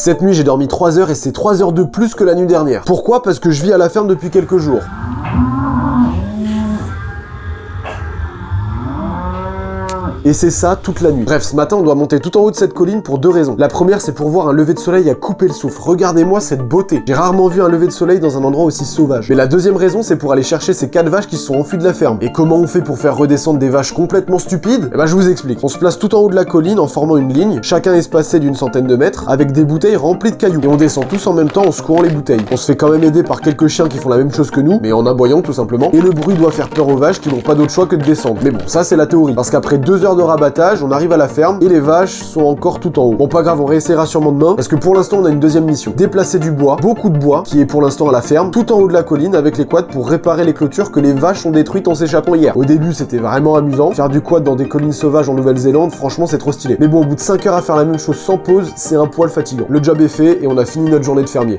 Cette nuit, j'ai dormi 3 heures et c'est 3 heures de plus que la nuit dernière. Pourquoi? Parce que je vis à la ferme depuis quelques jours. Et c'est ça toute la nuit. Bref, ce matin, on doit monter tout en haut de cette colline pour 2 raisons. La première, c'est pour voir un lever de soleil à couper le souffle. Regardez-moi cette beauté. J'ai rarement vu un lever de soleil dans un endroit aussi sauvage. Mais la deuxième raison, c'est pour aller chercher ces 4 vaches qui se sont enfuies de la ferme. Et comment on fait pour faire redescendre des vaches complètement stupides? Eh ben, je vous explique. On se place tout en haut de la colline en formant une ligne, chacun espacé d'une centaine de mètres, avec des bouteilles remplies de cailloux. Et on descend tous en même temps en secouant les bouteilles. On se fait quand même aider par quelques chiens qui font la même chose que nous, mais en aboyant tout simplement. Et le bruit doit faire peur aux vaches qui n'ont pas d'autre choix que de descendre. Mais bon, ça c'est la théorie. Parce qu'après 2 heures de rabattage, on arrive à la ferme et les vaches sont encore tout en haut. Bon, pas grave, on réessayera sûrement demain parce que pour l'instant on a une deuxième mission. Déplacer du bois, beaucoup de bois, qui est pour l'instant à la ferme, tout en haut de la colline avec les quads pour réparer les clôtures que les vaches ont détruites en s'échappant hier. Au début c'était vraiment amusant, faire du quad dans des collines sauvages en Nouvelle-Zélande, franchement c'est trop stylé. Mais bon, au bout de 5 heures à faire la même chose sans pause, c'est un poil fatigant. Le job est fait et on a fini notre journée de fermier.